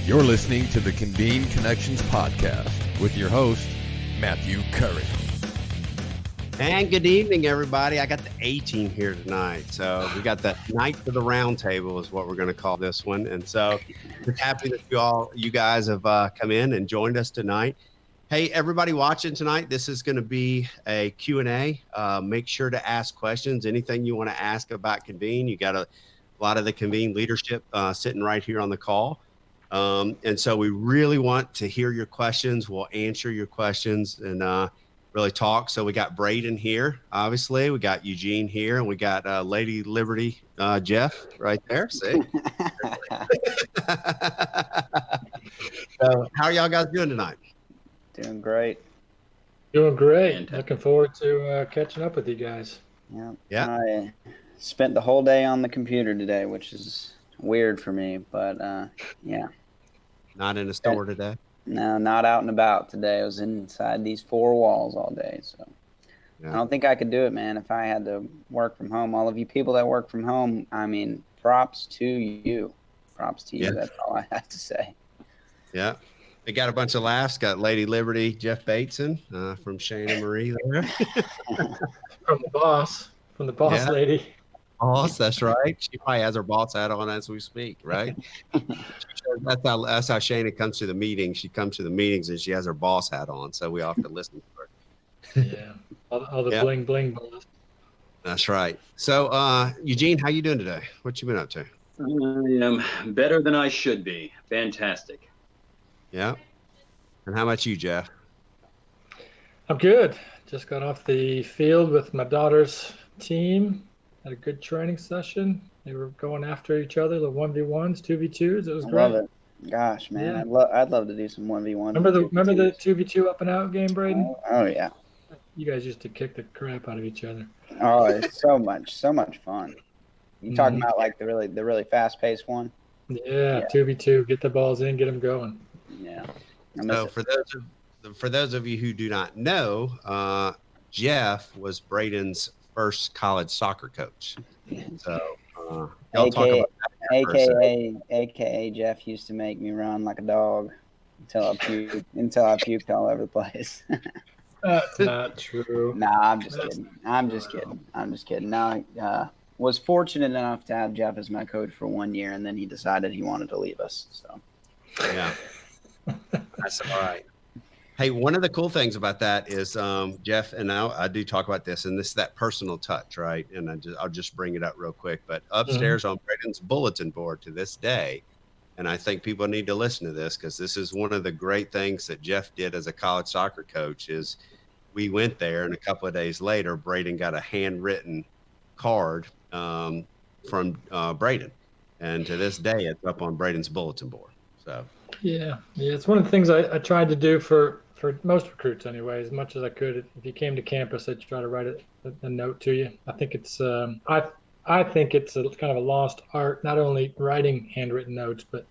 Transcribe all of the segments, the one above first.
You're listening to the Convene Connections podcast with your host, Matthew Curry. And good evening, everybody. I got the A team here tonight. So we got the night for the round table is what we're going to call this one. And so we're happy that you guys have come in and joined us tonight. Hey, everybody watching tonight, this is going to be a Q&A. Make sure to ask questions. Anything you want to ask about Convene, you got a lot of the Convene leadership sitting right here on the call. And so we really want to hear your questions. We'll answer your questions and really talk. So we got Braden here, obviously. We got Eugene here, and we got Lady Liberty, Jeff, right there. See? So how are y'all guys doing tonight? Doing great. Doing great. Looking forward to catching up with you guys. Yeah. I spent the whole day on the computer today, which is weird for me, but yeah. Not in a store today? No, not out and about today. I was inside these four walls all day. So yeah. I don't think I could do it, man, if I had to work from home. All of you people that work from home, I mean, props to you. Props to you. Yeah. That's all I have to say. Yeah. We got a bunch of laughs. Got Lady Liberty, Jeff Bateson from Shane and Marie there. From the boss yeah. Lady. Boss, that's right. She probably has her boss hat on as we speak, right? That's how Shana comes to the meeting. She comes to the meetings and she has her boss hat on, so we all have to listen to her. Yeah, all the bling bling boss. That's right. So, Eugene, how you doing today? What you been up to? I am better than I should be. Fantastic. Yeah. And how about you, Jeff? I'm good. Just got off the field with my daughter's team. Had a good training session. They were going after each other, the 1v1s, 2v2s. It was great. I love it. Gosh, man, yeah. I'd love to do some 1v1. Remember the 2v2 up and out game, Braden? Oh yeah. You guys used to kick the crap out of each other. Oh, it's so much fun. You talking about like the really fast paced one? Yeah, 2v2. Get the balls in, get them going. Yeah. So for those of you who do not know, Jeff was Braden's first college soccer coach. So y'all talk about that. AKA Jeff used to make me run like a dog until I puked all over the place. That's not true. Nah, I'm just kidding. Now I was fortunate enough to have Jeff as my coach for 1 year, and then he decided he wanted to leave us. So yeah. That's all right. Hey, one of the cool things about that is, Jeff, and I do talk about this, and this is that personal touch, right? And I'll just bring it up real quick. But upstairs on Braden's bulletin board to this day, and I think people need to listen to this because this is one of the great things that Jeff did as a college soccer coach is we went there, and a couple of days later, Braden got a handwritten card from Braden. And to this day, it's up on Braden's bulletin board. So yeah, it's one of the things I tried to do for most recruits anyway, as much as I could. If you came to campus, I'd try to write a note to you. I think it's I think it's a kind of a lost art, not only writing handwritten notes, but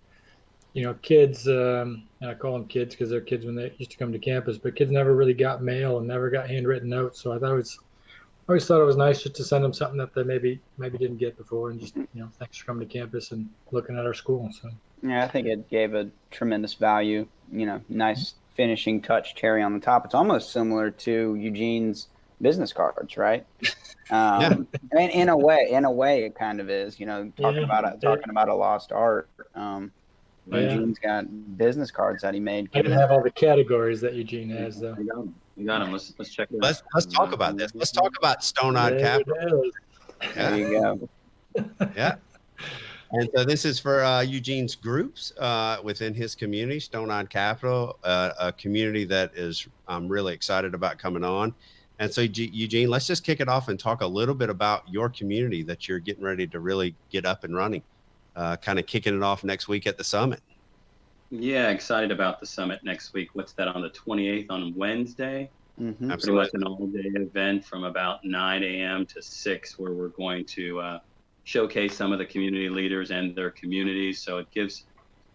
kids, and I call them kids because they're kids when they used to come to campus, but kids never really got mail and never got handwritten notes. So I always thought it was nice just to send them something that they maybe didn't get before, and just thanks for coming to campus and looking at our school. So yeah, I think it gave a tremendous value. Nice finishing touch, cherry on the top. It's almost similar to Eugene's business cards, right? And in a way, it kind of is. Talking about a lost art. Eugene's got business cards that he made. I didn't have all the categories that Eugene has, though. You got them. Let's check it out. Let's talk about this. Let's talk about Stone-Eyed Capital. There you go. Yeah. And so this is for Eugene's groups within his community, Stone-Eyed Capital, a community that I'm really excited about coming on. And so, Eugene, let's just kick it off and talk a little bit about your community that you're getting ready to really get up and running, kind of kicking it off next week at the summit. Yeah, excited about the summit next week. What's that, on the 28th on Wednesday? Mm-hmm. Pretty much an all-day event from about 9 a.m. to 6, where we're going to showcase some of the community leaders and their communities. So it gives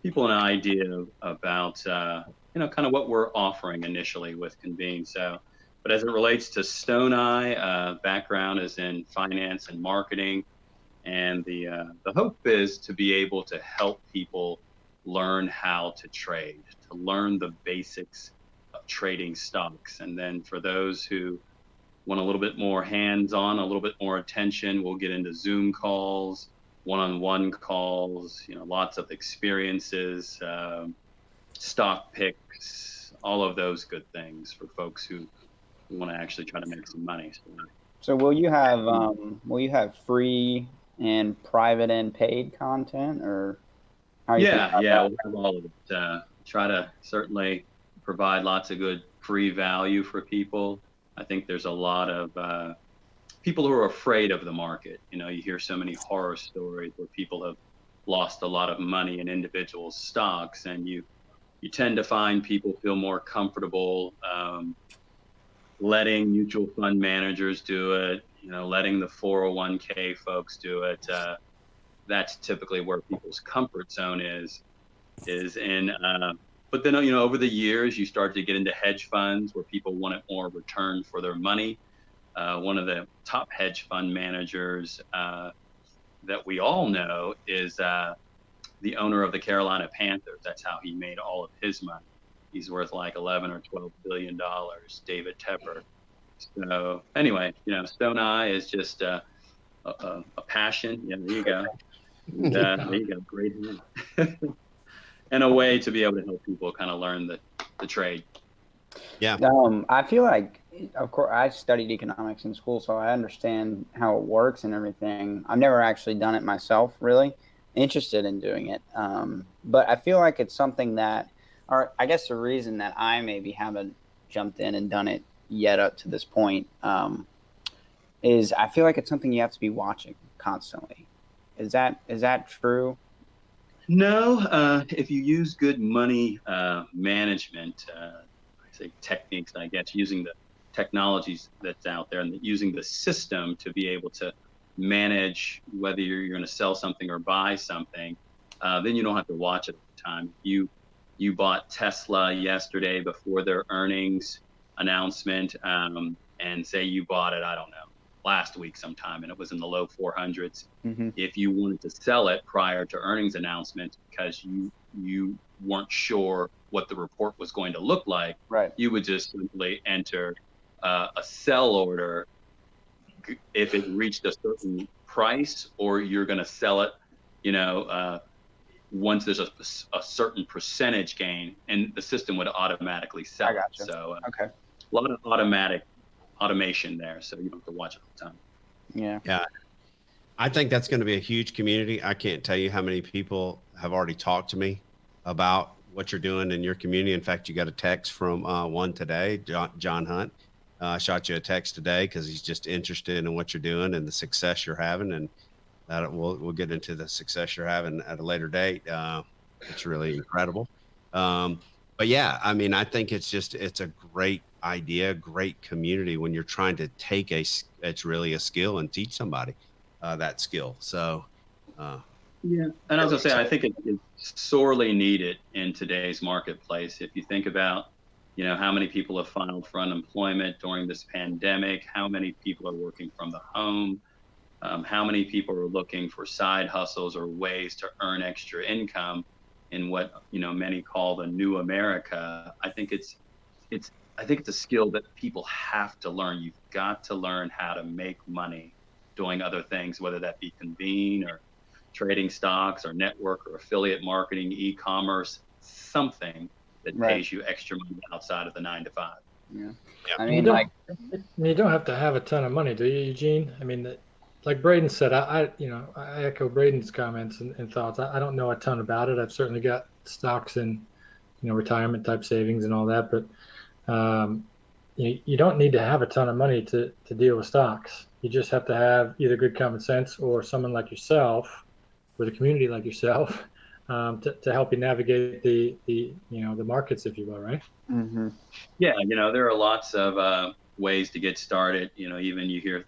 people an idea about, kind of what we're offering initially with Convene. So, but as it relates to Stone Eye, background is in finance and marketing. And the hope is to be able to help people learn how to trade, to learn the basics of trading stocks. And then for those who want a little bit more hands-on, a little bit more attention, we'll get into Zoom calls, one-on-one calls, lots of experiences, stock picks, all of those good things for folks who want to actually try to make some money. So will you have free and private and paid content, or how are you thinking about that? We'll have all of it. Try to certainly provide lots of good free value for people. I think there's a lot of people who are afraid of the market. You hear so many horror stories where people have lost a lot of money in individual stocks, and you tend to find people feel more comfortable letting mutual fund managers do it, letting the 401k folks do it. That's typically where people's comfort zone is in. But then, over the years, you start to get into hedge funds where people wanted more return for their money. One of the top hedge fund managers that we all know is the owner of the Carolina Panthers. That's how he made all of his money. He's worth like 11 or 12 billion dollars, David Tepper. So anyway, Stone Eye is just a passion. Yeah, there you go. And, there you go. Great. And a way to be able to help people kind of learn the trade. Yeah. I feel like, of course, I studied economics in school, so I understand how it works and everything. I've never actually done it myself, really. Interested in doing it. But I feel like it's something that, or I guess the reason that I maybe haven't jumped in and done it yet up to this point is I feel like it's something you have to be watching constantly. Is that true? No, if you use good money management, I say techniques, I guess, using the technologies that's out there and using the system to be able to manage whether you're going to sell something or buy something, then you don't have to watch it all the time. You bought Tesla yesterday before their earnings announcement, and say you bought it, I don't know, last week sometime, and it was in the low 400s. Mm-hmm. If you wanted to sell it prior to earnings announcement because you weren't sure what the report was going to look like, right, you would just simply enter a sell order if it reached a certain price, or you're going to sell it, once there's a certain percentage gain, and the system would automatically sell I gotcha. it. So okay. a lot of automation there, so you don't have to watch it all the time. Yeah. I think that's going to be a huge community. I can't tell you how many people have already talked to me about what you're doing in your community. In fact, you got a text from one today, John Hunt. Shot you a text today because he's just interested in what you're doing and the success you're having, and we'll get into the success you're having at a later date. It's really incredible. But yeah, I mean, I think it's a great idea, great community when you're trying to take it's really a skill and teach somebody that skill. So yeah, and I was gonna say, I think it's sorely needed in today's marketplace. If you think about, how many people have filed for unemployment during this pandemic, how many people are working from the home, how many people are looking for side hustles or ways to earn extra income in what many call the new America. I think it's a skill that people have to learn. You've got to learn how to make money doing other things, whether that be Convene or trading stocks or network or affiliate marketing, e-commerce, something that pays you extra money outside of the 9 to 5. Yeah. I mean, you don't have to have a ton of money, do you, Eugene? I mean, like Braden said, I echo Braden's comments and thoughts. I don't know a ton about it. I've certainly got stocks and retirement type savings and all that, but you don't need to have a ton of money to deal with stocks. You just have to have either good common sense or someone like yourself, with a community like yourself, to help you navigate the markets, if you will, right? Mm-hmm. Yeah, there are lots of ways to get started. Even you hear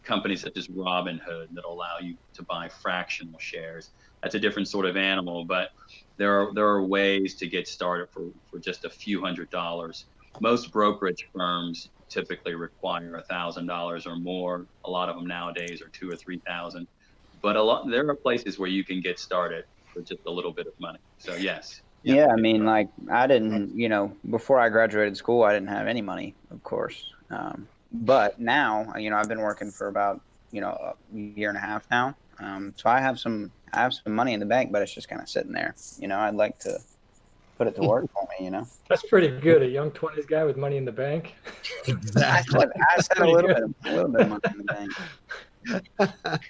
companies such as Robinhood that allow you to buy fractional shares. That's a different sort of animal, but there are ways to get started for just a few $100s. Most brokerage firms typically require $1,000 or more. A lot of them nowadays are $2,000 or $3,000. But there are places where you can get started for just a little bit of money. So yes. Yeah, I mean, like I didn't, before I graduated school, I didn't have any money, of course. But now, I've been working for about, a year and a half now. So I have some money in the bank, but it's just kind of sitting there. I'd like to put it to work for me. That's pretty good. A young 20s guy with money in the bank. Exactly. I said a little bit of money in the bank.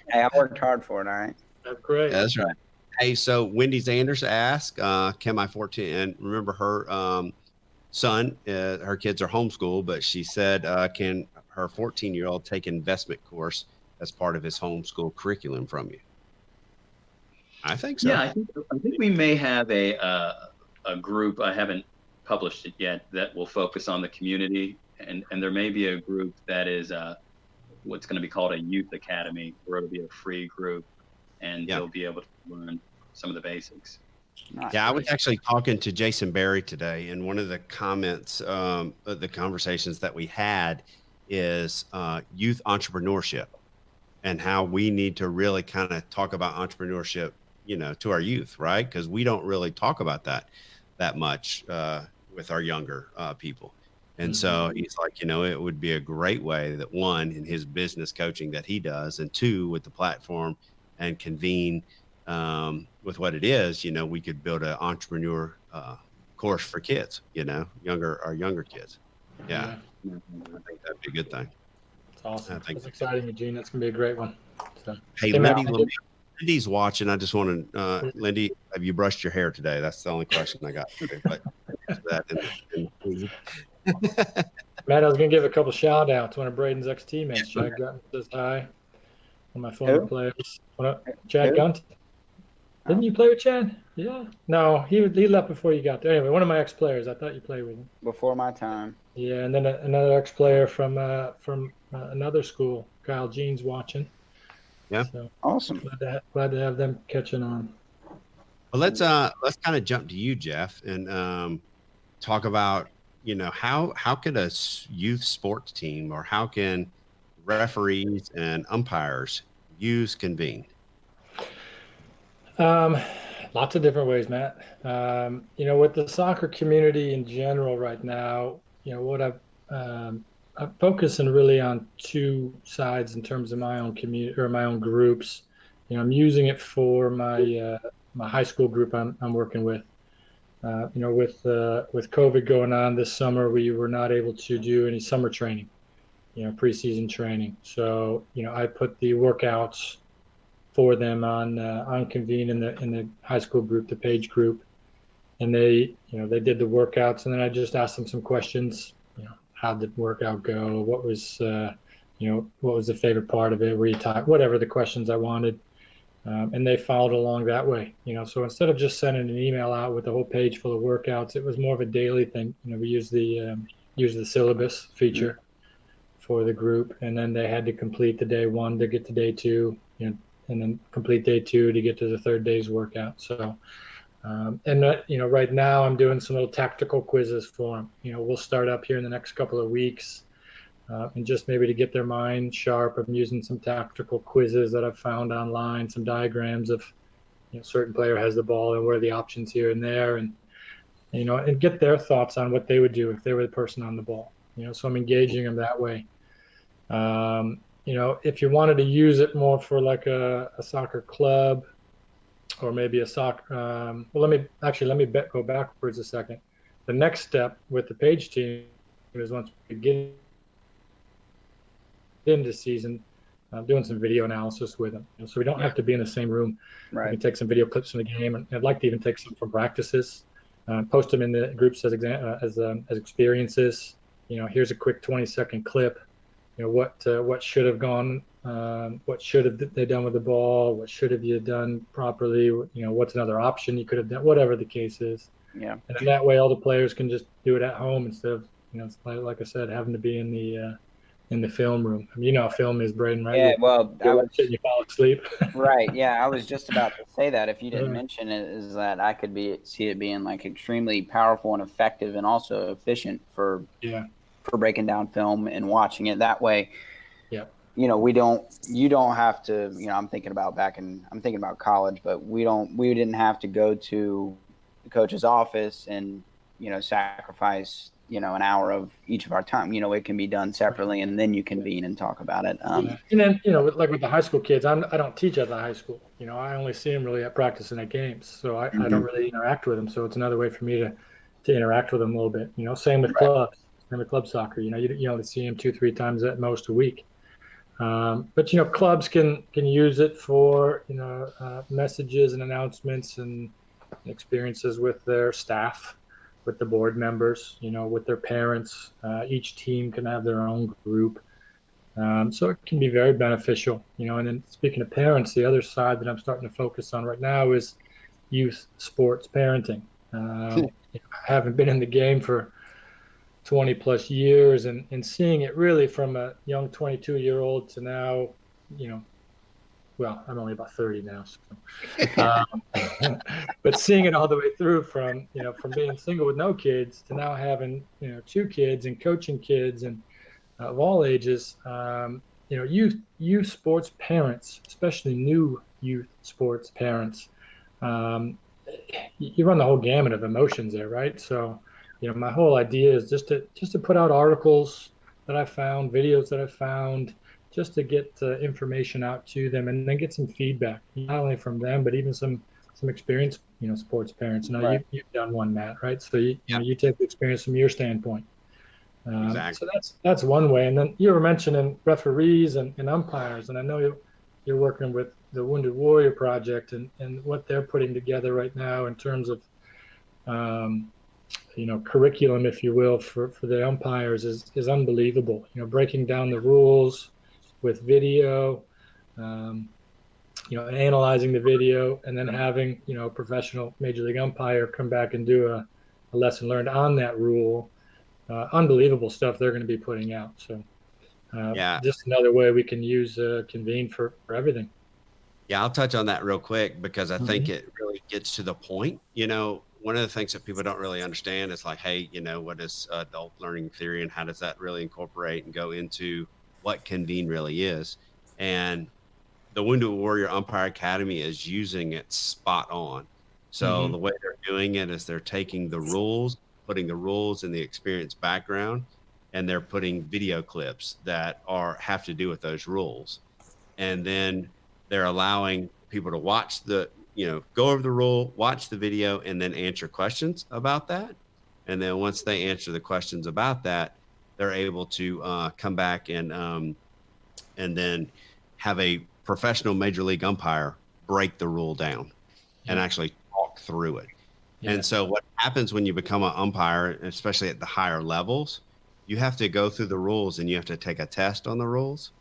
Hey, I worked hard for it. All right. That's great. Yeah, that's right. Hey, so Wendy Sanders asked, can my 14, and remember her son, her kids are homeschooled, but she said, can her 14-year-old take an investment course as part of his homeschool curriculum from you? I think so. Yeah, I think we may have a group. I haven't published it yet that will focus on the community, and there may be a group that is what's going to be called a youth academy, where it'll be a free group, and they'll be able to learn some of the basics. Nice. Yeah, I was actually talking to Jason Berry today, and one of the comments, the conversations that we had is youth entrepreneurship and how we need to really kind of talk about entrepreneurship, to our youth, right? Because we don't really talk about that much with our younger people. And so he's like, it would be a great way that, one, in his business coaching that he does, and two, with the platform and Convene, with what it is, we could build an entrepreneur course for kids, our younger kids. Yeah. I think that'd be a good thing. It's awesome. That's exciting, Eugene. That's going to be a great one. So, hey, Lindy's watching. I just want to, Lindy, have you brushed your hair today? That's the only question I got for you. But Matt, I was going to give a couple shout outs. One of Braden's ex-teammates, Chad Gunton, says hi. One of my former players. Chad Gunton. Didn't you play with Chad? Yeah. No, he left before you got there. Anyway, one of my ex-players. I thought you played with him. Before my time. Yeah, and then another ex-player from another school, Kyle Jean's watching. Yeah. So, awesome. Glad to have them catching on. Well, let's kind of jump to you, Jeff, and talk about, how could a youth sports team, or how can referees and umpires use Convene? Lots of different ways, Matt. With the soccer community in general right now, what I'm focusing really on two sides in terms of my own community or my own groups. I'm using it for my my high school group I'm working with. With COVID going on this summer, we were not able to do any summer training, preseason training. So, I put the workouts for them on Convene in the high school group, the page group, and they did the workouts, and then I just asked them some questions. How did the workout go? What was what was the favorite part of it? Were you tired? Whatever the questions I wanted, and they followed along that way. So instead of just sending an email out with a whole page full of workouts, it was more of a daily thing. We use the syllabus feature for the group, and then they had to complete the day one to get to day two, and then complete day two to get to the third day's workout. So, right now I'm doing some little tactical quizzes for them. We'll start up here in the next couple of weeks, and just maybe to get their mind sharp. I'm using some tactical quizzes that I've found online, some diagrams of, certain player has the ball and where are the options here and there, and get their thoughts on what they would do if they were the person on the ball. So I'm engaging them that way. If you wanted to use it more for like a soccer club, or maybe a soccer, let me go backwards a second. The next step with the page team is, once we get into season, doing some video analysis with them. So we don't have to be in the same room. Right. We can take some video clips from the game, and I'd like to even take some from practices, post them in the groups as experiences. Here's a quick 20-second clip. What should have gone, what should have they done with the ball, what should have you done properly, what's another option you could have done, whatever the case is. Yeah. And then that way all the players can just do it at home instead of, like I said, having to be in the film room. I mean, film is, Braden, right? Yeah, well, you fall asleep. Right. Yeah, I was just about to say that. If you didn't mention it, is that I could see it being like extremely powerful and effective, and also efficient for breaking down film and watching it that way. Yeah. you don't have to, I'm thinking about college, but we didn't have to go to the coach's office and, sacrifice, an hour of each of our time. It can be done separately, and then you convene and talk about it. And then, with the high school kids, I don't teach at the high school. I only see them really at practice and at games. So I don't really interact with them. So it's another way for me to interact with them a little bit. Same with clubs, same with club soccer. You only see them 2-3 times at most a week. But clubs can use it for messages and announcements and experiences with their staff, with the board members, with their parents. Each team can have their own group, so it can be very beneficial. And then speaking of parents, the other side that I'm starting to focus on right now is youth sports parenting. I haven't been in the game for 20 plus years, and seeing it really from a young 22-year-old to now, well, I'm only about 30 now, so. But seeing it all the way through from being single with no kids to now having 2 kids and coaching kids and of all ages, youth sports parents, especially new youth sports parents, you run the whole gamut of emotions there, right? So my whole idea is just to put out articles that I found, videos that I found, just to get information out to them, and then get some feedback, not only from them, but even some experienced, sports parents. You've done one, Matt, right? So you take the experience from your standpoint. Exactly. So that's one way. And then you were mentioning referees and umpires, and I know you're working with the Wounded Warrior Project and what they're putting together right now in terms of curriculum, if you will, for the umpires is unbelievable. Breaking down the rules with video, analyzing the video, and then having a professional major league umpire come back and do a lesson learned on that rule. Unbelievable stuff they're going to be putting out. So just another way we can use Convene for everything. Yeah, I'll touch on that real quick because I think it really gets to the point. One of the things that people don't really understand is like, hey, what is adult learning theory and how does that really incorporate and go into what Convene really is? And the Wounded Warrior Umpire Academy is using it spot on. So the way they're doing it is they're taking the rules, putting the rules in the experience background, and they're putting video clips that have to do with those rules. And then they're allowing people to watch go over the rule, watch the video, and then answer questions about that. And then once they answer the questions about that, they're able to come back and then have a professional major league umpire break the rule down and actually talk through it. Yeah. And so what happens when you become an umpire, especially at the higher levels, you have to go through the rules and you have to take a test on the rules.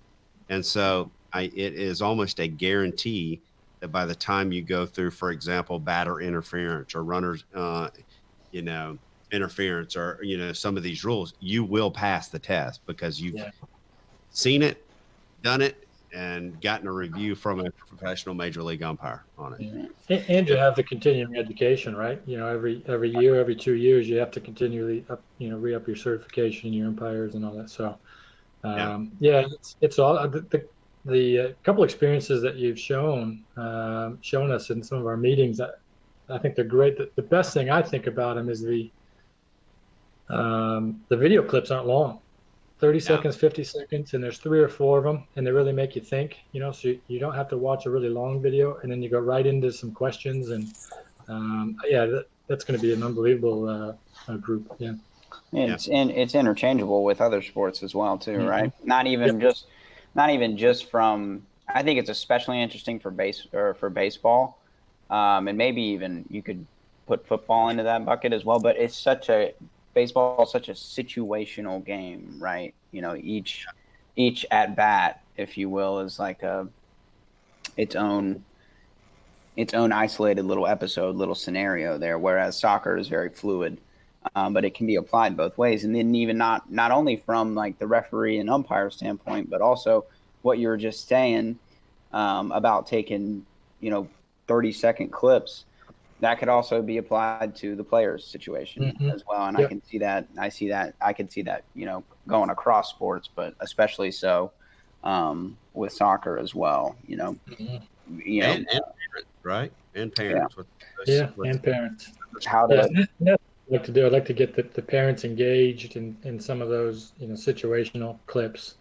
And so it is almost a guarantee that by the time you go through, for example, batter interference or runners, interference or, some of these rules, you will pass the test because you've seen it, done it, and gotten a review from a professional major league umpire on it. And you have the continuing education, right? Every year, every 2 years, you have to continually re-up your certification, your umpires and all that. So, it's all the couple experiences that you've shown us in some of our meetings. I think they're great. The best thing I think about them is the video clips aren't long. 30 seconds, 50 seconds, and there's 3 or 4 of them, and they really make you think, so you don't have to watch a really long video, and then you go right into some questions, and that's going to be an unbelievable group. Yeah. And it's interchangeable with other sports as well too, right? Not even just from, I think it's especially interesting for baseball. And maybe even you could put football into that bucket as well, but baseball is such a situational game, right? Each at bat, if you will, is like its own isolated little episode, little scenario there. Whereas soccer is very fluid, but it can be applied both ways. And then even not only from like the referee and umpire standpoint, but also what you were just saying about taking 30-second clips. That could also be applied to the player's situation as well. And I can see that, going across sports, but especially so with soccer as well. Mhm. And parents, right? And parents. Yeah, and parents. How Yeah, to that's what I'd like to do. I'd like to get the parents engaged in some of those, situational clips.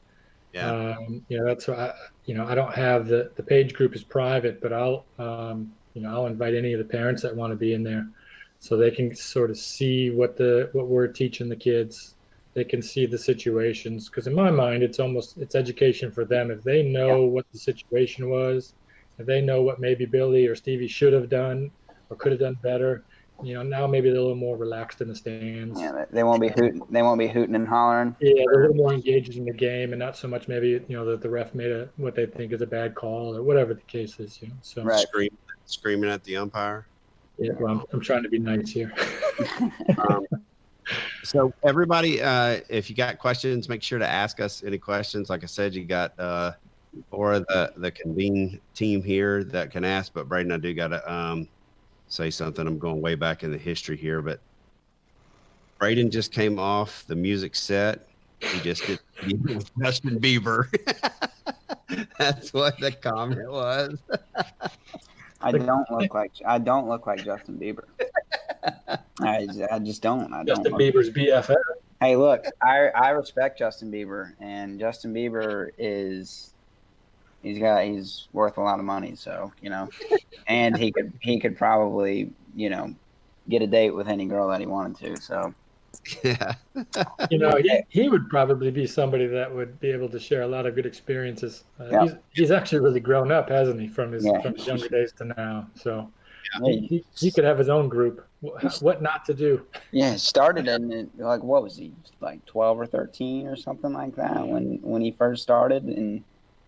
Yeah. That's why I don't have the page group is private, but I'll invite any of the parents that want to be in there, so they can sort of see what we're teaching the kids. They can see the situations, because in my mind, it's education for them. If they yeah, know what the situation was, if they know what maybe Billy or Stevie should have done or could have done better, now maybe they're a little more relaxed in the stands. yeah, they won't be hooting. They won't be hooting and hollering. Yeah, they're a little more engaged in the game, and not so much maybe that the ref made what they think is a bad call or whatever the case is. So Right. Screaming at the umpire. yeah, well, I'm trying to be nice here. So everybody, if you got questions, make sure to ask us any questions. Like I said, you got or the Convene team here that can ask, but Braden, I do got to say something. I'm going way back in the history here, but Braden just came off the music set. He just did with Justin Bieber. That's what the comment was. I don't look like Justin Bieber. I just don't. I don't. Justin Bieber's BFF. Hey, look, I respect Justin Bieber, and Justin Bieber he's worth a lot of money, so and he could probably get a date with any girl that he wanted to. So Yeah. He would probably be somebody that would be able to share a lot of good experiences. Yeah. He's actually really grown up, hasn't he, from his Yeah. from his younger days to now. So Yeah. he could have his own group. What not to do? Yeah, started in like, what was he, like 12 or 13 or something like that when he first started, and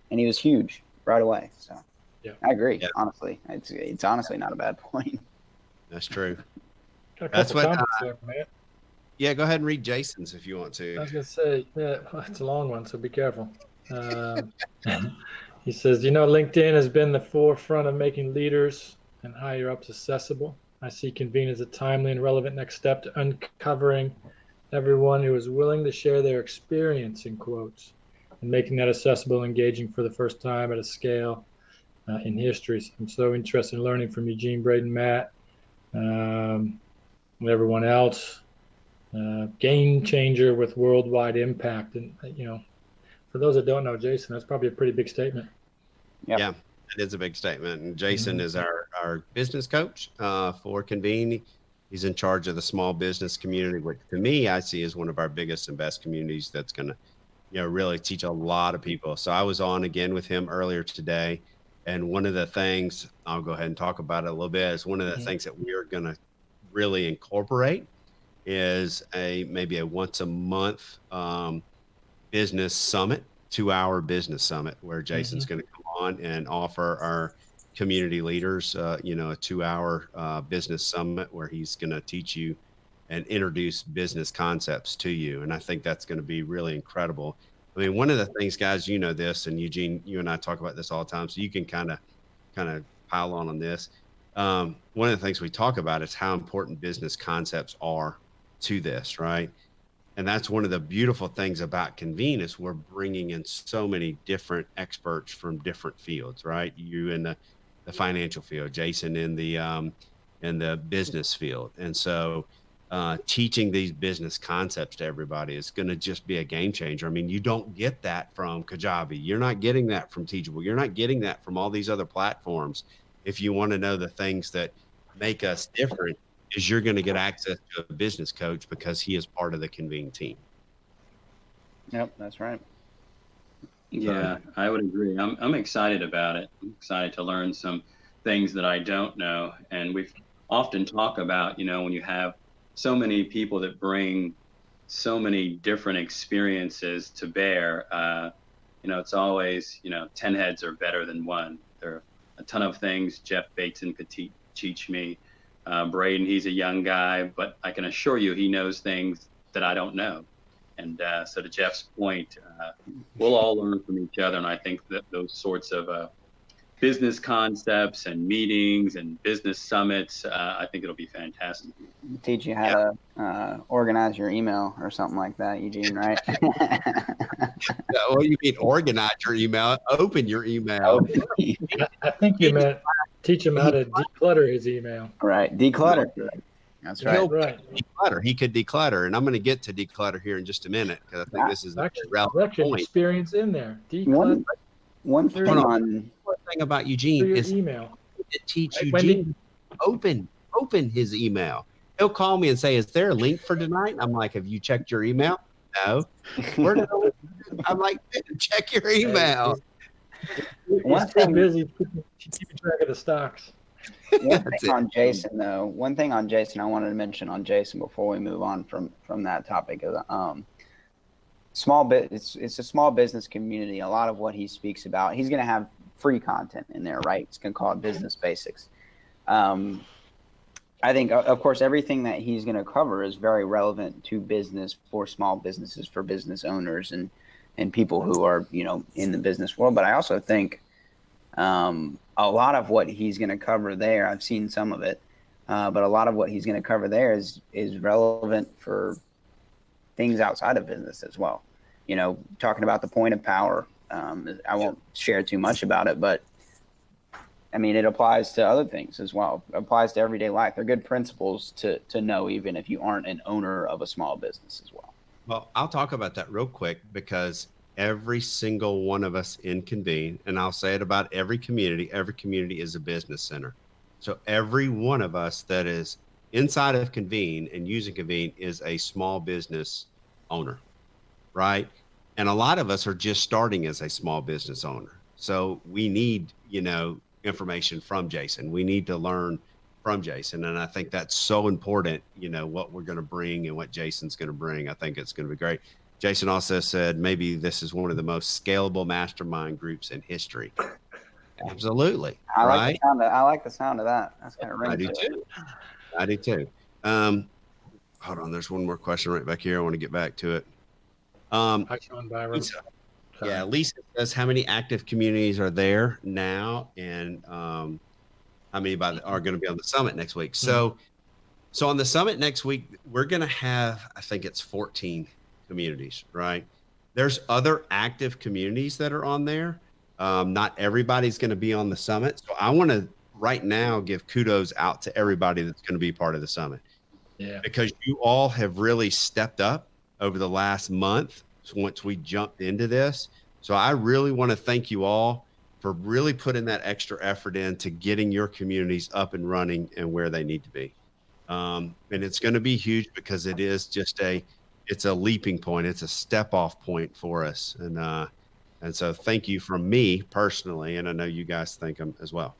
he was huge right away. So yeah, I agree. Yeah. Honestly, it's honestly not a bad point. That's true. Got a That's couple what, comments there, man. Yeah, go ahead and read Jason's if you want I to. was gonna say, yeah, it's a long one, so be careful. He says, LinkedIn has been the forefront of making leaders and higher ups accessible. I see Convene as a timely and relevant next step to uncovering everyone who is willing to share their experience, in quotes, and making that accessible and engaging for the first time at a scale in history. I'm so interested in learning from Eugene, Braden, Matt, and everyone else. Game changer with worldwide impact. And, for those that don't know Jason, that's probably a pretty big statement. Yep. Yeah, it is a big statement. And Jason is our business coach for Convene. He's in charge of the small business community, which to me, I see as one of our biggest and best communities that's going to, really teach a lot of people. So I was on again with him earlier today. And one of the things, I'll go ahead and talk about it a little bit, is one of the things that we are going to really incorporate is maybe a once a month business summit, 2-hour business summit, where Jason's going to come on and offer our community leaders, a 2-hour business summit where he's going to teach you and introduce business concepts to you. And I think that's going to be really incredible. I mean, one of the things, guys, this, and Eugene, you and I talk about this all the time, so you can kind of pile on this. One of the things we talk about is how important business concepts are to this, right? And that's one of the beautiful things about Convene is we're bringing in so many different experts from different fields, right? You in the financial field, Jason in the business field. And so teaching these business concepts to everybody is going to just be a game changer. I mean, you don't get that from Kajabi. You're not getting that from Teachable. You're not getting that from all these other platforms. If you want to know the things that make us different, is you're going to get access to a business coach because he is part of the Convene team. Yep, that's right. Yeah, I would agree. I'm excited about it. I'm excited to learn some things that I don't know. And we've often talk about, when you have so many people that bring so many different experiences to bear, it's always, 10 heads are better than one. There are a ton of things Jeff Bateson could teach me. Braden, he's a young guy, but I can assure you he knows things that I don't know. And so to Jeff's point, we'll all learn from each other. And I think that those sorts of business concepts and meetings and business summits, I think it'll be fantastic. Teach you how to organize your email or something like that, Eugene, right? Well, you mean organize your email, open your email. Oh, I think you meant teach him how to declutter his email. right. Declutter. That's right. Right. Declutter. He could declutter, and I'm going to get to declutter here in just a minute because I think this is a Actually, relevant actually point. experience in there. Declutter One thing on One thing about Eugene your is email. to teach Right, Eugene open his email. He'll call me and say, "Is there a link for tonight?" I'm like, "Have you checked your email?" No. Where did I'm like, check your email. One He's too thing- busy keeping track of the stocks. One thing on Jason, though. One thing on Jason I wanted to mention on Jason before we move on from that topic is small bit. It's a small business community. A lot of what he speaks about, he's going to have free content in there, right? It's going to call it business basics. I think, of course, everything that he's going to cover is very relevant to business, for small businesses, for business owners, and people who are, in the business world. But I also think a lot of what he's going to cover there, I've seen some of it, but a lot of what he's going to cover there is relevant for things outside of business as well. Talking about the point of power. I won't share too much about it, but I mean, it applies to other things as well. It applies to everyday life. They're good principles to know, even if you aren't an owner of a small business as well. Well, I'll talk about that real quick because every single one of us in Convene, and I'll say it about every community is a business center. So every one of us that is inside of Convene and using Convene is a small business owner, right? And a lot of us are just starting as a small business owner. So we need, information from Jason. We need to learn from Jason. And I think that's so important, what we're going to bring and what Jason's going to bring. I think it's going to be great. Jason also said, maybe this is one of the most scalable mastermind groups in history. Absolutely. I right. Like the sound of that. That's kind of I do too. I do too. Hold on. There's one more question right back here. I want to get back to it. Lisa says, how many active communities are there now, and how many are going to be on the summit next week? So on the summit next week, we're going to have, I think it's 14 communities, right? There's other active communities that are on there. Not everybody's going to be on the summit. So I want to right now give kudos out to everybody that's going to be part of the summit. Yeah, because you all have really stepped up over the last month once we jumped into this. So I really want to thank you all for really putting that extra effort into getting your communities up and running and where they need to be. And it's going to be huge because it is just it's a leaping point. It's a step off point for us. And so thank you from me personally. And I know you guys thank them as well.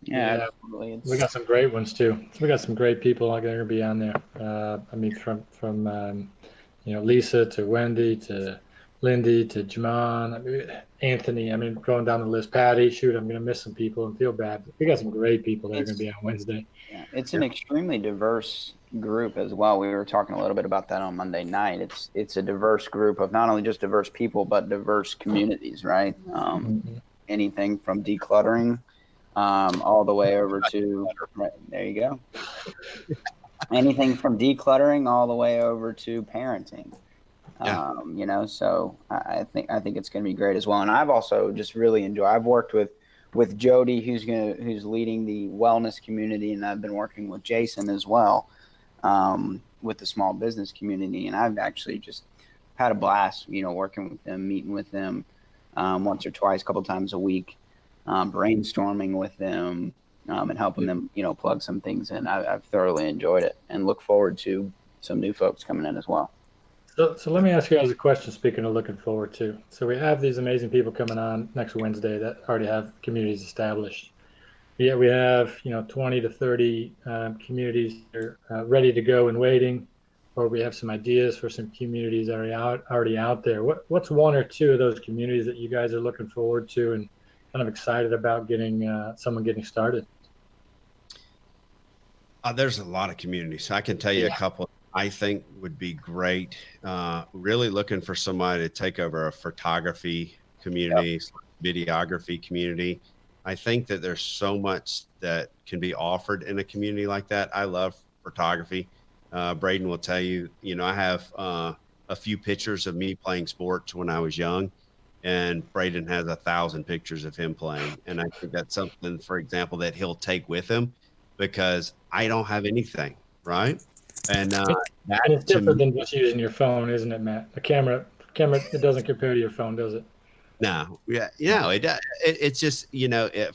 Yeah, we got some great ones too. So we got some great people are going to be on there. I mean, from Lisa to Wendy to Lindy to Jamon, Anthony. I mean, going down the list, Patty. Shoot, I'm going to miss some people and feel bad. But we got some great people that are going to be on Wednesday. Yeah, it's an extremely diverse group as well. We were talking a little bit about that on Monday night. It's a diverse group of not only just diverse people, but diverse communities, right? Anything from decluttering all the way over to, right, there you go. Anything from decluttering all the way over to parenting. Yeah. So I think it's going to be great as well. And I've also just really enjoyed. I've worked with Jody, who's leading the wellness community, and I've been working with Jason as well with the small business community. And I've actually just had a blast, working with them, meeting with them once or twice, a couple times a week, brainstorming with them and helping them, plug some things in. I've thoroughly enjoyed it and look forward to some new folks coming in as well. So let me ask you guys a question, speaking of looking forward to. So we have these amazing people coming on next Wednesday that already have communities established. Yeah, we have 20 to 30 communities that are ready to go and waiting, or we have some ideas for some communities that are already out there. What's one or two of those communities that you guys are looking forward to and kind of excited about someone getting started? There's a lot of communities. I can tell you a couple I think would be great. Really looking for somebody to take over a photography community, videography community. I think that there's so much that can be offered in a community like that. I love photography. Braden will tell you, I have a few pictures of me playing sports when I was young, and Braden has 1,000 pictures of him playing. And I think that's something, for example, that he'll take with him because I don't have anything, right? And that And it's to different me, than just using your phone, isn't it, Matt? The camera, it doesn't compare to your phone, does it? no, yeah, it's just,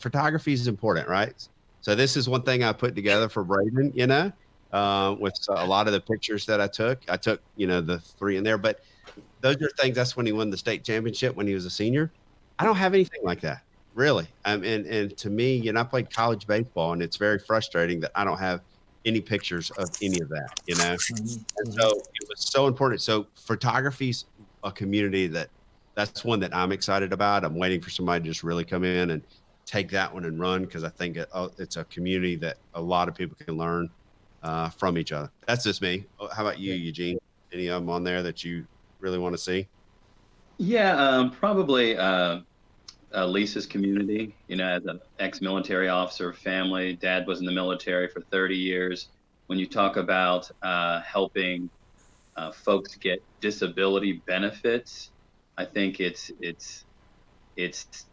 photography is important, right? So this is one thing I put together for Braden, with a lot of the pictures that I took. The 3 in there, but those are things. That's when he won the state championship when he was a senior. I don't have anything like that, really. And to me, I played college baseball, and it's very frustrating that I don't have any pictures of any of that. And so it was so important. So photography's a community that's one that I'm excited about. I'm waiting for somebody to just really come in and take that one and run, because I think it's a community that a lot of people can learn from each other. That's just me. How about you, Eugene? Any of them on there that you really want to see? Yeah, probably Lisa's community. As an ex-military officer, family, dad was in the military for 30 years. When you talk about helping folks get disability benefits, I think it's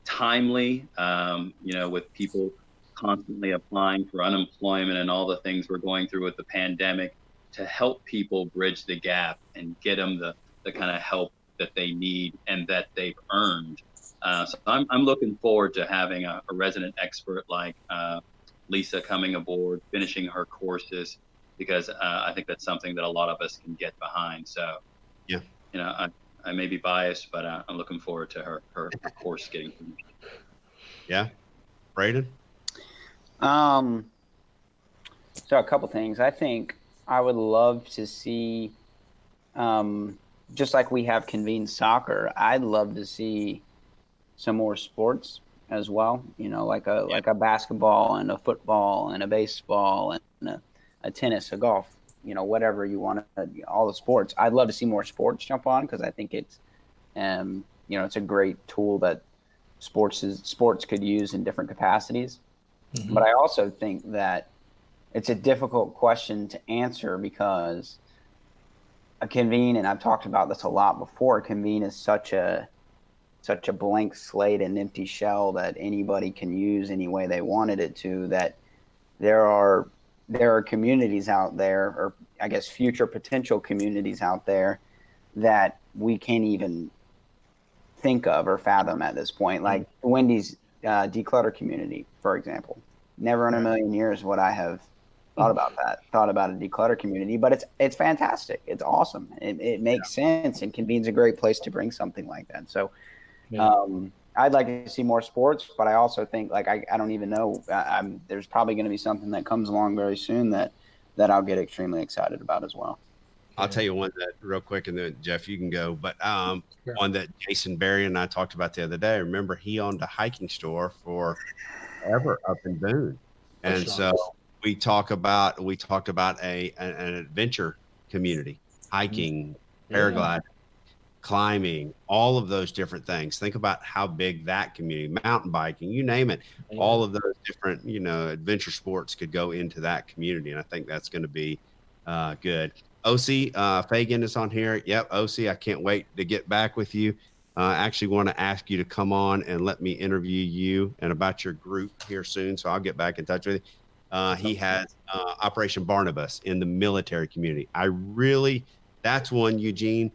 timely. With people constantly applying for unemployment and all the things we're going through with the pandemic, to help people bridge the gap and get them the kind of help that they need and that they've earned. So I'm looking forward to having a resident expert like Lisa coming aboard, finishing her courses, because I think that's something that a lot of us can get behind. So, Yeah. I may be biased, but I'm looking forward to her course getting finished. Yeah. Braden? So a couple things. I think I would love to see, just like we have Convene Soccer, I'd love to see some more sports as well. Like a basketball and a football and a baseball and a tennis, a golf, whatever you want to, all the sports. I'd love to see more sports jump on, because I think it's, it's a great tool that sports could use in different capacities. Mm-hmm. But I also think that it's a difficult question to answer, because a Convene, and I've talked about this a lot before, Convene is such a blank slate and empty shell that anybody can use any way they wanted it to, that there are communities out there, or I guess future potential communities out there, that we can't even think of or fathom at this point. Like Wendy's declutter community, for example. Never in a million years would I have thought about a declutter community, but it's fantastic. It's awesome. It makes sense, and Convene's a great place to bring something like that. So I'd like to see more sports, but I also think, like, I don't even know. There's probably going to be something that comes along very soon that I'll get extremely excited about as well. I'll tell you one that real quick, and then Jeff, you can go. But one that Jason Berry and I talked about the other day. Remember, he owned a hiking store forever up in Boone, and so we talked about an adventure community, hiking, paragliding, climbing, all of those different things. Think about how big that community, mountain biking, you name it, all of those different, adventure sports could go into that community. And I think that's going to be good. OC Fagan is on here. Yep. OC, I can't wait to get back with you. I actually want to ask you to come on and let me interview you and about your group here soon. So I'll get back in touch with you. He has Operation Barnabas in the military community. That's one, Eugene,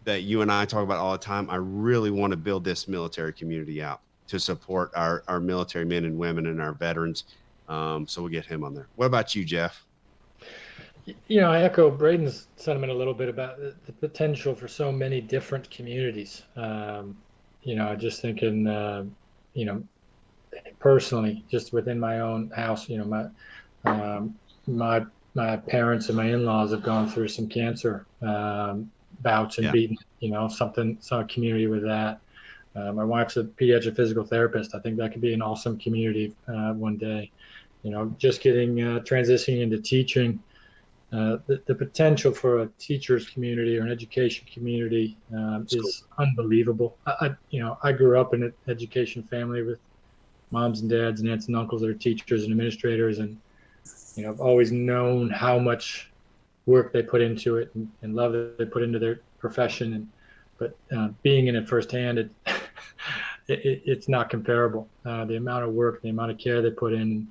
that you and I talk about all the time. I really want to build this military community out to support our military men and women and our veterans. So we'll get him on there. What about you, Jeff? I echo Braden's sentiment a little bit about the potential for so many different communities. Just thinking, personally, just within my own house, my parents and my in-laws have gone through some cancer bouts and beaten, some community with that. My wife's a pediatric physical therapist. I think that could be an awesome community one day. Just getting transitioning into teaching. The potential for a teachers community or an education community is unbelievable. I grew up in an education family with moms and dads and aunts and uncles that are teachers and administrators, and I've always known how much work they put into it and love that they put into profession, but being in it firsthand, it's not comparable. The amount of work, the amount of care they put in,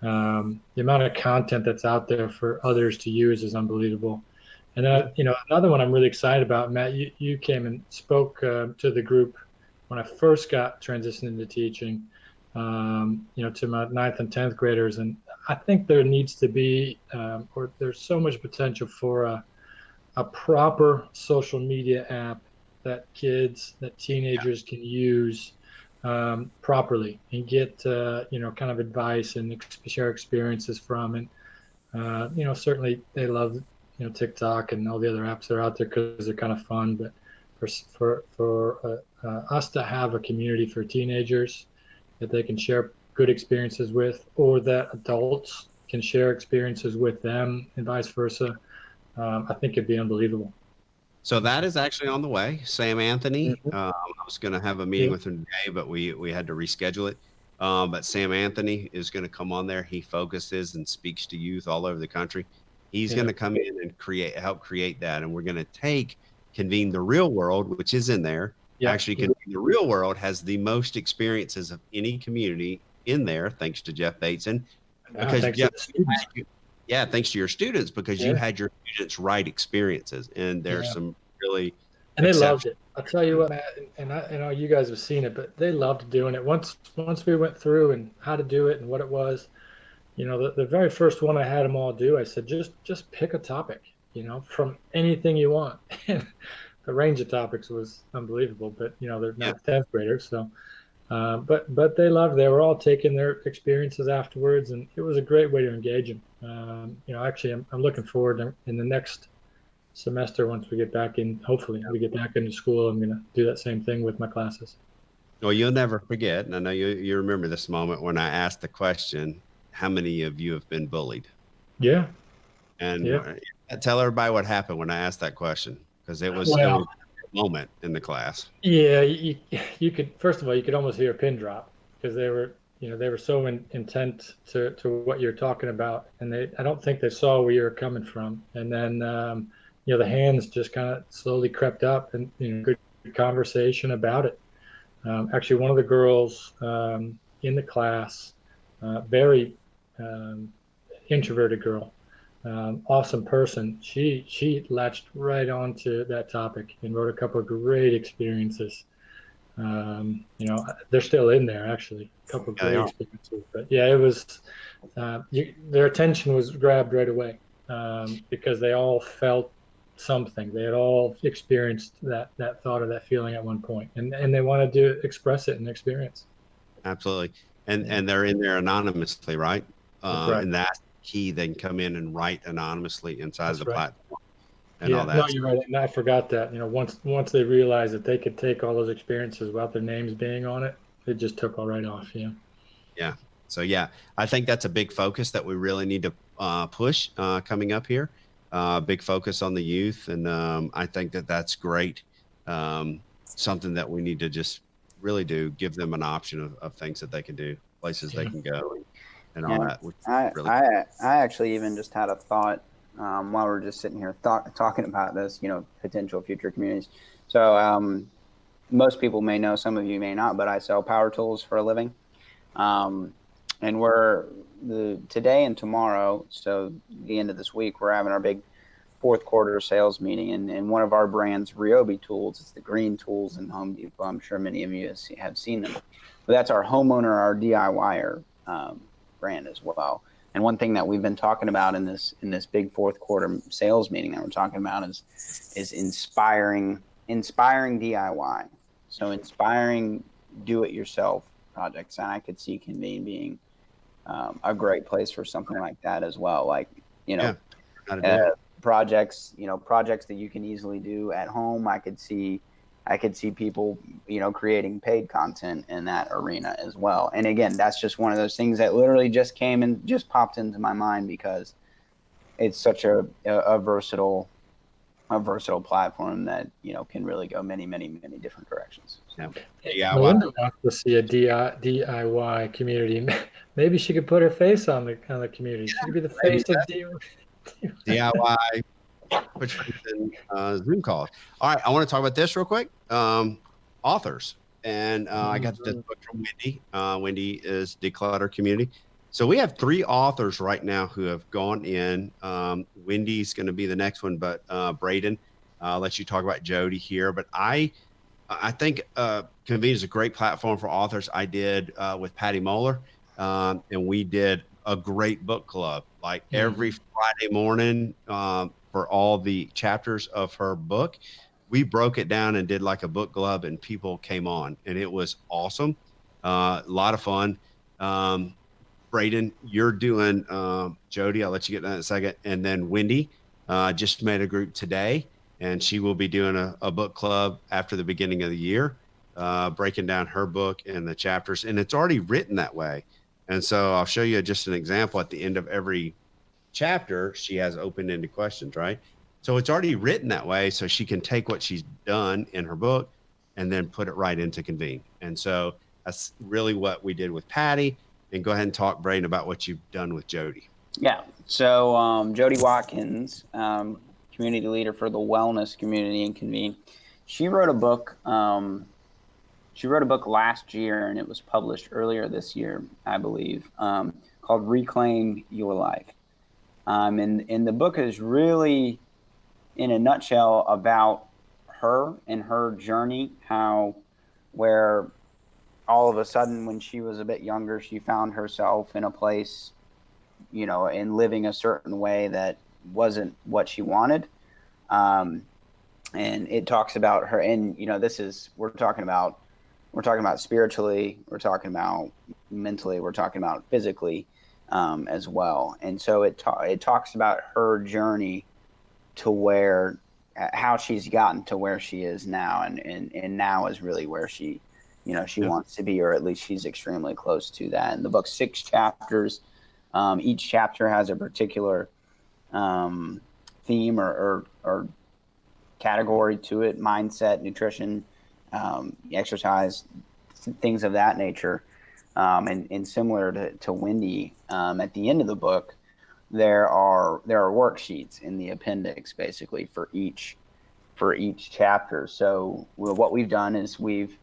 the amount of content that's out there for others to use is unbelievable. And then, another one I'm really excited about, Matt, you came and spoke to the group when I first got transitioned into teaching, to my 9th and 10th graders. And I think there needs to be, or there's so much potential for a proper social media app that teenagers can use properly and get, kind of advice and share experiences from. And, certainly they love, TikTok and all the other apps that are out there because they're kind of fun. But for us to have a community for teenagers that they can share good experiences with, or that adults can share experiences with them and vice versa, I think it'd be unbelievable. So that is actually on the way. Sam Anthony, I was going to have a meeting with him today, but we had to reschedule it. But Sam Anthony is going to come on there. He focuses and speaks to youth all over the country. He's going to come in and help create that. And we're going to Convene the Real World, which is in there. Actually, Convene the Real World has the most experiences of any community in there, thanks to Jeff Bateson. Because thanks to your students, because you had your students write experiences, and there's some really they loved it. I'll tell you what, Matt, and I know you guys have seen it, but they loved doing it. Once we went through and how to do it and what it was, the very first one I had them all do, I said, just pick a topic, from anything you want. The range of topics was unbelievable, but they're not 10th graders, so. But they loved. They were all taking their experiences afterwards, and it was a great way to engage them. Actually, I'm looking forward in the next semester, once we get back in. Hopefully, we get back into school. I'm going to do that same thing with my classes. Well, you'll never forget, and I know you remember this moment when I asked the question, "How many of you have been bullied?" Yeah. And tell everybody what happened when I asked that question, because it was a moment in the class. Yeah, you could, first of all, you could almost hear a pin drop, because they were so intent to what you're talking about, and I don't think they saw where you were coming from. And then the hands just kind of slowly crept up, and good conversation about it. Actually, one of the girls in the class, very introverted girl, awesome person. She latched right onto that topic and wrote a couple of great experiences. They're still in there, actually, a couple of great experiences. But it was their attention was grabbed right away, because they all felt something. They had all experienced that thought or that feeling at one point, and they wanted to express it in experience. Absolutely. And they're in there anonymously, right? And that's key. They can come in and write anonymously inside the platform and all that. No, you're right. And I forgot that. Once they realized that they could take all those experiences without their names being on it, it just took all right off. Yeah. So I think that's a big focus that we really need to push coming up here. Big focus on the youth, and I think that's great. Something that we need to just really give them an option of things that they can do, places they can go, and all that. I actually even just had a thought while we're just sitting here talking about this, potential future communities. So most people may know, some of you may not, but I sell power tools for a living. And today and tomorrow, so the end of this week, we're having our big fourth quarter sales meeting, and one of our brands, Ryobi Tools, it's the green tools in Home Depot. I'm sure many of you have seen them, but that's our homeowner, our DIYer brand as well. And one thing that we've been talking about in this big fourth quarter sales meeting that we're talking about is inspiring DIY. So inspiring do-it-yourself projects, and I could see Convene being a great place for something like that as well. Like projects that you can easily do at home. I could see people, creating paid content in that arena as well. And again, that's just one of those things that literally just came and just popped into my mind because it's such a versatile platform that, can really go many, many, many different directions. Melinda wants to see a DIY community. Maybe she could put her face on the community. She could be the face of DIY. DIY Which in Zoom calls. All right, I want to talk about this real quick. Authors, and I got this book from Wendy. Wendy is Declutter Community. So we have 3 authors right now who have gone in. Wendy's going to be the next one, but Braden, I'll let you talk about Jody here. But I think Convene is a great platform for authors. I did with Patty Moeller, and we did a great book club, like every Friday morning for all the chapters of her book. We broke it down and did like a book club, and people came on, and it was awesome. A lot of fun. Braden, you're doing Jody. I'll let you get that in a second. And then Wendy just made a group today, and she will be doing a book club after the beginning of the year, breaking down her book and the chapters. And it's already written that way. And so I'll show you just an example at the end of every chapter. She has open-ended questions, right? So it's already written that way, so she can take what she's done in her book and then put it right into Convene. And so that's really what we did with Patty. And go ahead and talk, Braden, about what you've done with Jody. Yeah. So Jody Watkins, community leader for the wellness community in Convene, she wrote a book. She wrote a book last year, and it was published earlier this year, I believe, called Reclaim Your Life. And the book is really, in a nutshell, about her and her journey, where all of a sudden, when she was a bit younger, she found herself in a place, and living a certain way that wasn't what she wanted. And it talks about her, and we're talking about spiritually, we're talking about mentally, we're talking about physically as well. And so it talks about her journey to how she's gotten to where she is now, and now is really where she wants to be, or at least she's extremely close to that. And the book's 6 chapters. Each chapter has a particular theme or category to it: mindset, nutrition, exercise, things of that nature. And similar to Wendy, at the end of the book, there are worksheets in the appendix, basically for each chapter. So what we've done is we've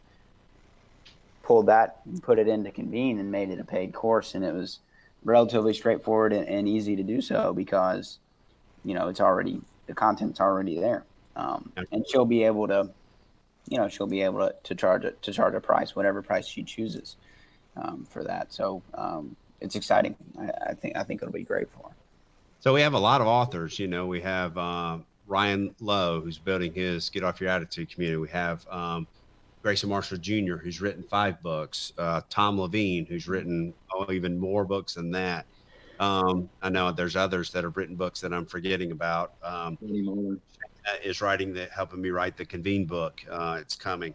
pulled that and put it into Convene and made it a paid course, and it was relatively straightforward and easy to do so because the content's already there, and she'll be able to charge a price, whatever price she chooses for that. So it's exciting. I think it'll be great for her. So we have a lot of authors. We have Ryan Lowe, who's building his Get Off Your Attitude community. We have Grayson Marshall Jr., who's written 5 books. Tom Levine, who's written even more books than that. I know there's others that have written books that I'm forgetting about. Is helping me write the Convene book. It's coming.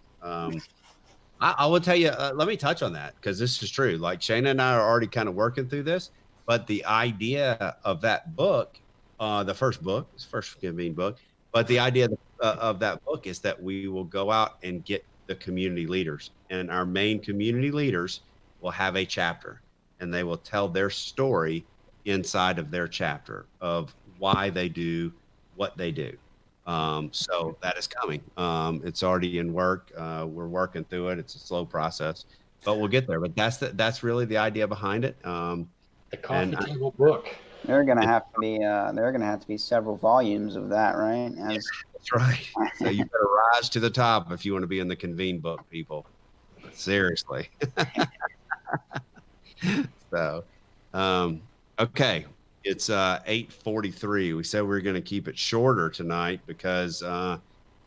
I will tell you, let me touch on that because this is true. Like Shayna and I are already kind of working through this, but the idea of that book, the first Convene book, but the idea of that book is that we will go out and get the community leaders, and our main community leaders will have a chapter, and they will tell their story inside of their chapter of why they do what they do. So that is coming. It's already in work. We're working through it. It's a slow process, but we'll get there. But that's really the idea behind it. The coffee table book. There are going to have to be several volumes of that, right? That's right. So you better rise to the top if you want to be in the Convene book, people. Seriously. So, okay. It's 8:43. We said we were going to keep it shorter tonight because of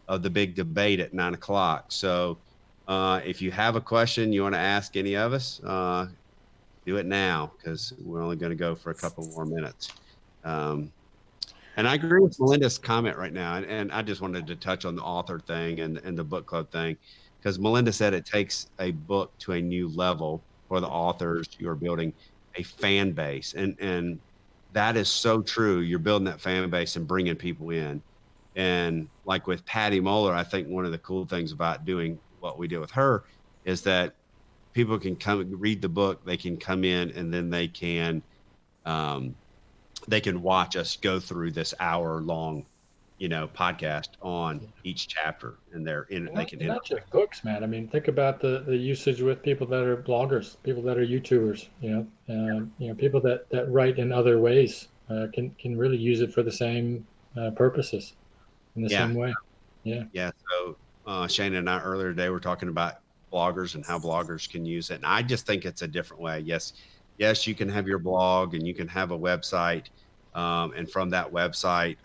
the big debate at 9 o'clock. So if you have a question you want to ask any of us, do it now because we're only going to go for a couple more minutes. And I agree with Melinda's comment right now. And I just wanted to touch on the author thing and the book club thing, because Melinda said it takes a book to a new level for the authors. You're building a fan base. And that is so true. You're building that fan base and bringing people in. And like with Patty Moeller, I think one of the cool things about doing what we did with her is that people can come read the book, they can come in, and then they can watch us go through this hour-long podcast on each chapter, and they can not just books, man. I mean, think about the usage with people that are bloggers, people that are YouTubers, people that write in other ways can really use it for the same purposes in the same way. Yeah. So Shane and I earlier today were talking about bloggers and how bloggers can use it, and I just think it's a different way. Yes, you can have your blog and you can have a website, and from that website,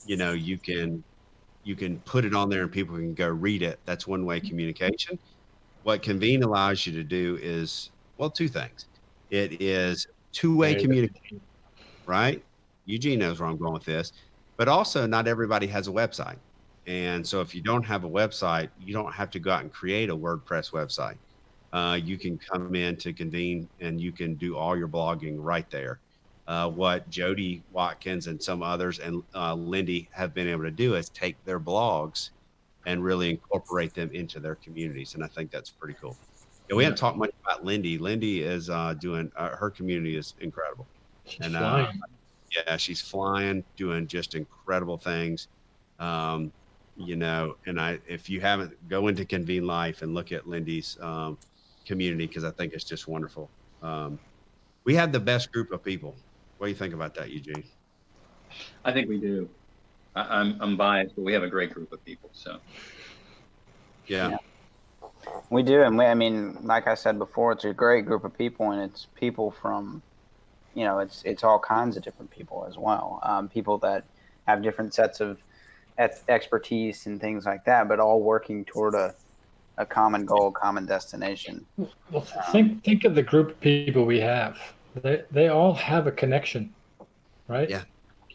you can put it on there and people can go read it. That's one way communication. What Convene allows you to do is, well, two things. It is two-way communication, right? Eugene knows where I'm going with this, but also not everybody has a website. And so if you don't have a website, you don't have to go out and create a WordPress website. You can come in to Convene and you can do all your blogging right there. What Jody Watkins and some others and Lindy have been able to do is take their blogs and really incorporate them into their communities. And I think that's pretty cool. Yeah, we haven't talked much about Lindy. Lindy is doing her community is incredible. She's flying. Yeah, she's flying, doing just incredible things. And if you haven't, go into Convene Life and look at Lindy's community, because I think it's just wonderful. We have the best group of people. What do you think about that, Eugene? I think we do. I'm biased, but we have a great group of people. So, yeah. We do, and like I said before, it's a great group of people, and it's people from, it's all kinds of different people as well. People that have different sets of expertise and things like that, but all working toward a common goal, common destination. Well, think of the group of people we have. They all have a connection, right? Yeah.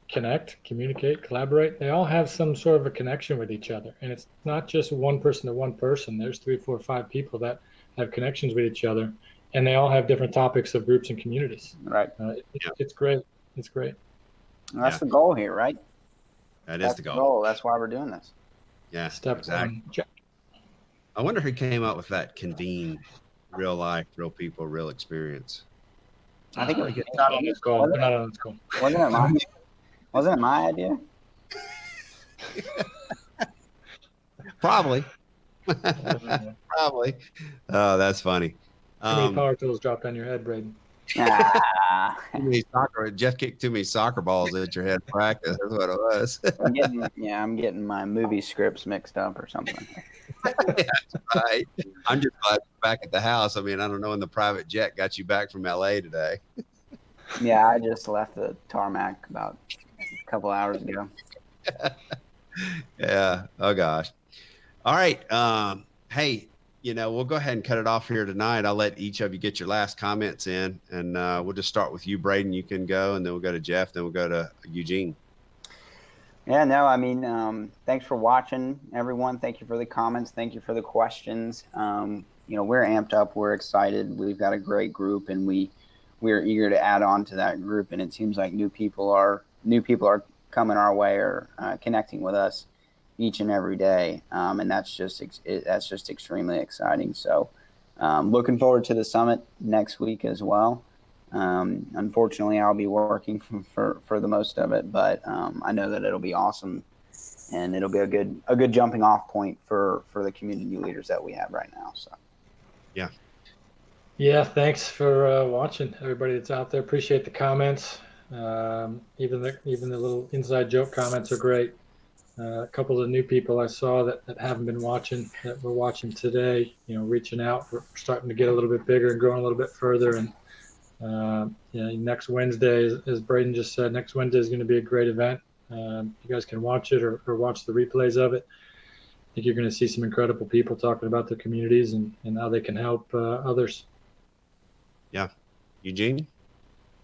Connect, communicate, collaborate. They all have some sort of a connection with each other. And it's not just one person to one person. There's 3, 4, 5 people that have connections with each other. And they all have different topics of groups and communities. Right. It's great. It's great. And that's the goal here, right? That's the goal. That's why we're doing this. Yeah, Step exactly. one. I wonder who came up with that Convene, real life, real people, real experience. I think it's not on this call. Not on this call. Wasn't it my idea? Probably. Probably. Oh, that's funny. Too many power tools dropped on your head, Braden. Jeff kicked too many soccer balls at your head practice. That's what it was. I'm getting my movie scripts mixed up or something. That's right. I'm just glad you're back at the house. I don't know when the private jet got you back from LA today. Yeah, I just left the tarmac about a couple hours ago. Yeah. Oh gosh. All right. Hey, we'll go ahead and cut it off here tonight. I'll let each of you get your last comments in, and we'll just start with you, Braden. You can go, and then we'll go to Jeff, then we'll go to Eugene. Yeah, no, thanks for watching, everyone. Thank you for the comments. Thank you for the questions. We're amped up. We're excited. We've got a great group, and we're eager to add on to that group. And it seems like new people are coming our way or connecting with us each and every day, and that's just extremely exciting. So, looking forward to the summit next week as well. Unfortunately, I'll be working for the most of it, but I know that it'll be awesome, and it'll be a good jumping off point for the community leaders that we have right now. So, yeah. Thanks for watching, everybody that's out there. Appreciate the comments. Even the little inside joke comments are great. A couple of the new people I saw that haven't been watching, that we're watching today, reaching out. We're starting to get a little bit bigger and growing a little bit further. And next Wednesday, as Braden just said, next Wednesday is going to be a great event. You guys can watch it or watch the replays of it. I think you're going to see some incredible people talking about their communities and how they can help others. Yeah. Eugene?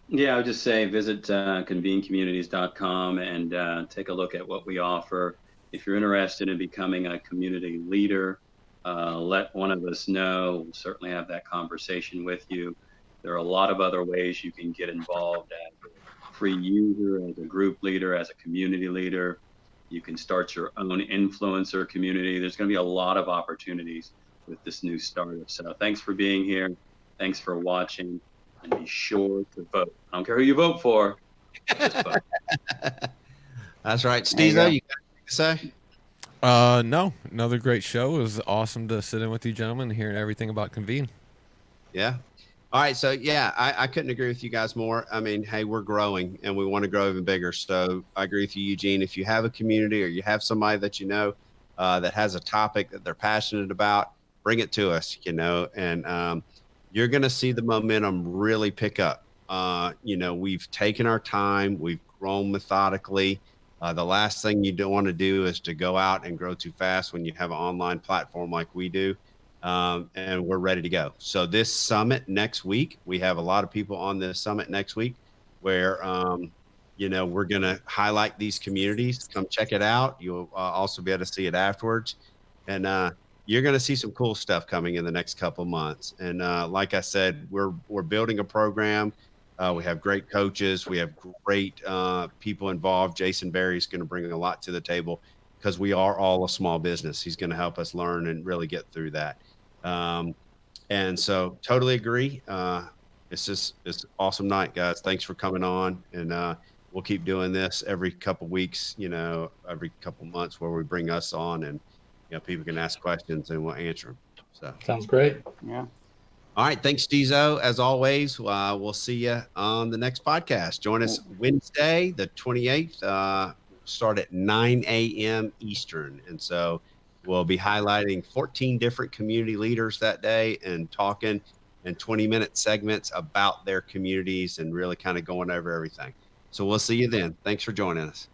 Yeah, I would just say visit convenecommunities.com and take a look at what we offer. If you're interested in becoming a community leader, let one of us know. We'll certainly have that conversation with you. There are a lot of other ways you can get involved as a free user, as a group leader, as a community leader. You can start your own influencer community. There's going to be a lot of opportunities with this new startup. So thanks for being here. Thanks for watching. And be sure to vote. I don't care who you vote for. Just vote. That's right. There you go. Stezo, you got anything to say? No, another great show. It was awesome to sit in with you gentlemen and hearing everything about Convene. Yeah. All right. So, yeah, I couldn't agree with you guys more. I mean, hey, we're growing and we want to grow even bigger. So I agree with you, Eugene. If you have a community or you have somebody that you know that has a topic that they're passionate about, bring it to us, and you're going to see the momentum really pick up. We've taken our time. We've grown methodically. The last thing you don't want to do is to go out and grow too fast when you have an online platform like we do. And we're ready to go. So this summit next week, we have a lot of people on this summit next week where, we're going to highlight these communities. Come check it out. You'll also be able to see it afterwards. And you're going to see some cool stuff coming in the next couple of months. And like I said, we're building a program. We have great coaches. We have great people involved. Jason Berry is going to bring a lot to the table because we are all a small business. He's going to help us learn and really get through that. And so totally agree. It's an awesome night, guys. Thanks for coming on. And we'll keep doing this every couple weeks, every couple months where we bring us on and, people can ask questions and we'll answer them. So Sounds great. Yeah. All right. Thanks, Stezo. As always, we'll see you on the next podcast. Join us Wednesday, the 28th, start at 9 a.m. Eastern. And so we'll be highlighting 14 different community leaders that day and talking in 20-minute segments about their communities and really kind of going over everything. So we'll see you then. Thanks for joining us.